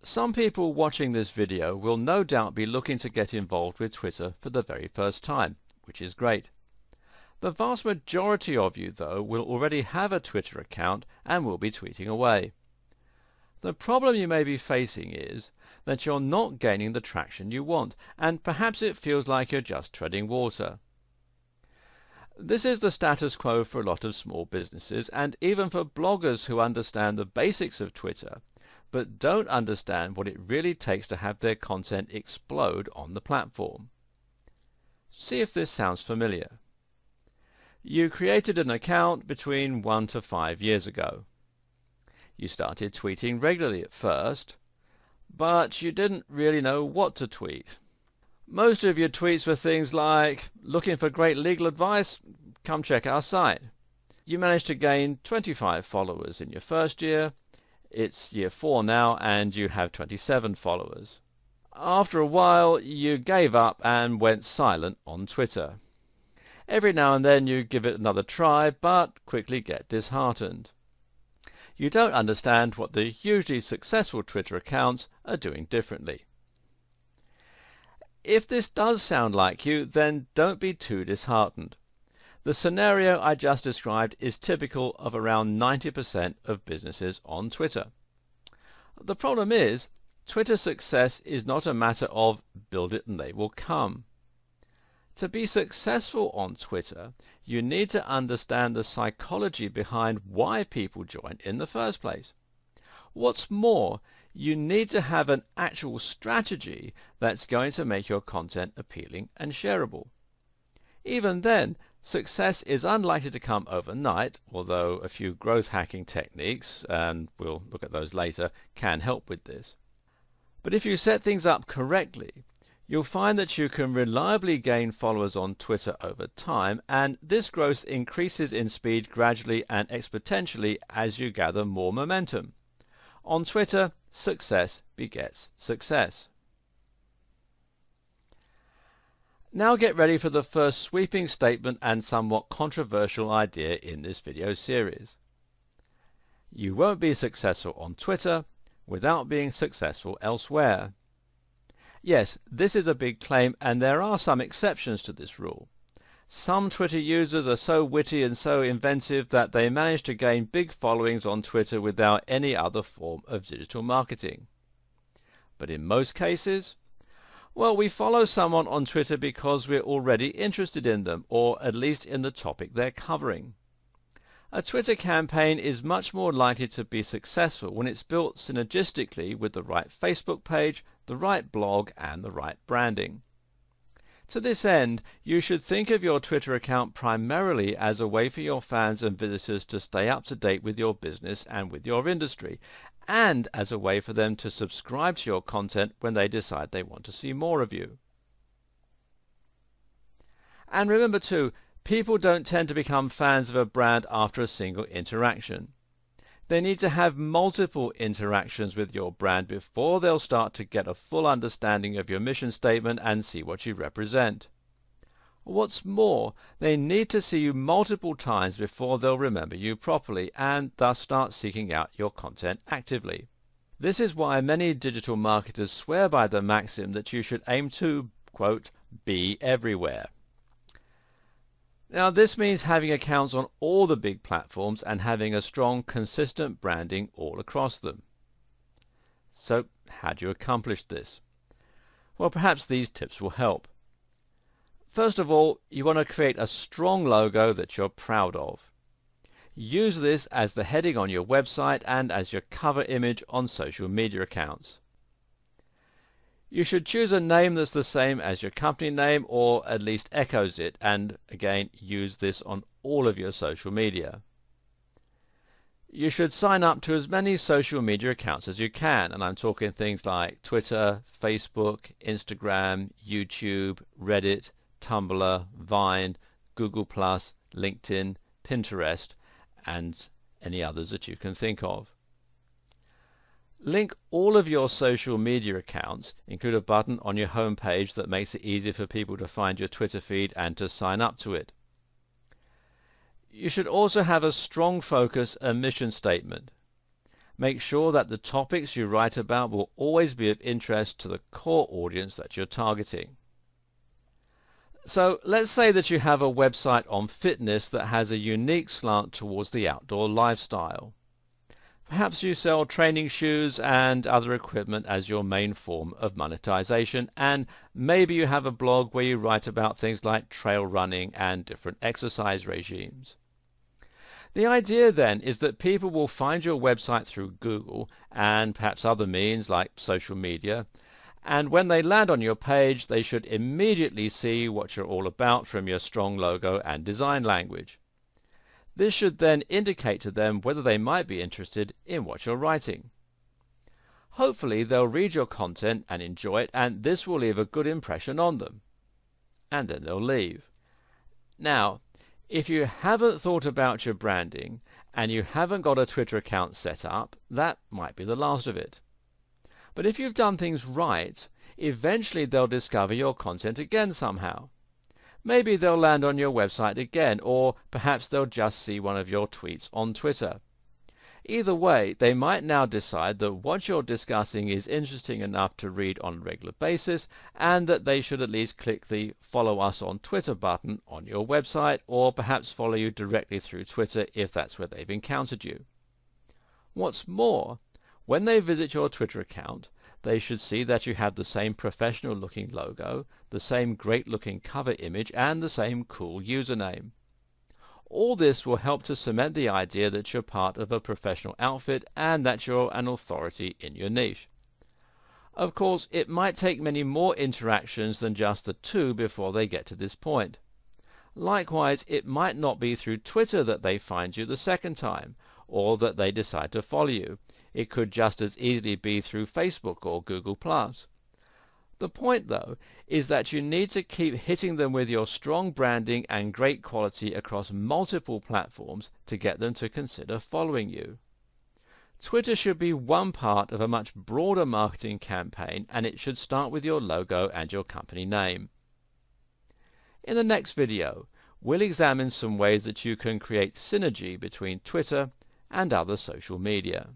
Some people watching this video will no doubt be looking to get involved with Twitter for the very first time, which is great. The vast majority of you, though, will already have a Twitter account and will be tweeting away. The problem you may be facing is that you're not gaining the traction you want, and perhaps it feels like you're just treading water. This is the status quo for a lot of small businesses, and even for bloggers who understand the basics of Twitter, but don't understand what it really takes to have their content explode on the platform. See if this sounds familiar. You created an account between 1 to 5 years ago. You started tweeting regularly at first, but you didn't really know what to tweet. Most of your tweets were things like, "Looking for great legal advice? Come check our site." You managed to gain 25 followers in your first year. It's year 4 now, and you have 27 followers. After a while, you gave up and went silent on Twitter. Every now and then you give it another try, but quickly get disheartened. You don't understand what the hugely successful Twitter accounts are doing differently. If this does sound like you, then don't be too disheartened. The scenario I just described is typical of around 90% of businesses on Twitter. The problem is, Twitter success is not a matter of build it and they will come. To be successful on Twitter, you need to understand the psychology behind why people join in the first place. What's more, you need to have an actual strategy that's going to make your content appealing and shareable. Even then, success is unlikely to come overnight, although a few growth hacking techniques, and we'll look at those later, can help with this. But if you set things up correctly, you'll find that you can reliably gain followers on Twitter over time, and this growth increases in speed gradually and exponentially as you gather more momentum. On Twitter, success begets success. Now get ready for the first sweeping statement and somewhat controversial idea in this video series. You won't be successful on Twitter without being successful elsewhere. Yes, this is a big claim, and there are some exceptions to this rule. Some Twitter users are so witty and so inventive that they manage to gain big followings on Twitter without any other form of digital marketing. But in most cases, well, we follow someone on Twitter because we're already interested in them, or at least in the topic they're covering. A Twitter campaign is much more likely to be successful when it's built synergistically with the right Facebook page, the right blog, and the right branding. To this end, you should think of your Twitter account primarily as a way for your fans and visitors to stay up to date with your business and with your industry, and as a way for them to subscribe to your content when they decide they want to see more of you. And remember too, people don't tend to become fans of a brand after a single interaction. They need to have multiple interactions with your brand before they'll start to get a full understanding of your mission statement and see what you represent. What's more, they need to see you multiple times before they'll remember you properly and thus start seeking out your content actively. This is why many digital marketers swear by the maxim that you should aim to, quote, be everywhere. Now this means having accounts on all the big platforms and having a strong, consistent branding all across them. So how do you accomplish this? Well, perhaps these tips will help. First of all, you want to create a strong logo that you're proud of. Use this as the heading on your website and as your cover image on social media accounts. You should choose a name that's the same as your company name or at least echoes it, and again use this on all of your social media. You should sign up to as many social media accounts as you can, and I'm talking things like Twitter, Facebook, Instagram, YouTube, Reddit, Tumblr, Vine, Google+, LinkedIn, Pinterest, and any others that you can think of. Link all of your social media accounts, include a button on your home page that makes it easier for people to find your Twitter feed and to sign up to it. You should also have a strong focus and mission statement. Make sure that the topics you write about will always be of interest to the core audience that you're targeting. So let's say that you have a website on fitness that has a unique slant towards the outdoor lifestyle. Perhaps you sell training shoes and other equipment as your main form of monetization, and maybe you have a blog where you write about things like trail running and different exercise regimes. The idea then is that people will find your website through Google and perhaps other means like social media, and when they land on your page they should immediately see what you're all about from your strong logo and design language. This should then indicate to them whether they might be interested in what you're writing. Hopefully they'll read your content and enjoy it, and this will leave a good impression on them. And then they'll leave. Now, if you haven't thought about your branding and you haven't got a Twitter account set up, that might be the last of it. But if you've done things right, eventually they'll discover your content again somehow. Maybe they'll land on your website again, or perhaps they'll just see one of your tweets on Twitter. Either way, they might now decide that what you're discussing is interesting enough to read on a regular basis, and that they should at least click the Follow Us on Twitter button on your website, or perhaps follow you directly through Twitter if that's where they've encountered you. What's more, when they visit your Twitter account, they should see that you have the same professional-looking logo, the same great-looking cover image, and the same cool username. All this will help to cement the idea that you're part of a professional outfit and that you're an authority in your niche. Of course, it might take many more interactions than just the two before they get to this point. Likewise, it might not be through Twitter that they find you the second time, or that they decide to follow you. It could just as easily be through Facebook or Google+. The point, though, is that you need to keep hitting them with your strong branding and great quality across multiple platforms to get them to consider following you. Twitter should be one part of a much broader marketing campaign, and it should start with your logo and your company name. In the next video, we'll examine some ways that you can create synergy between Twitter and other social media.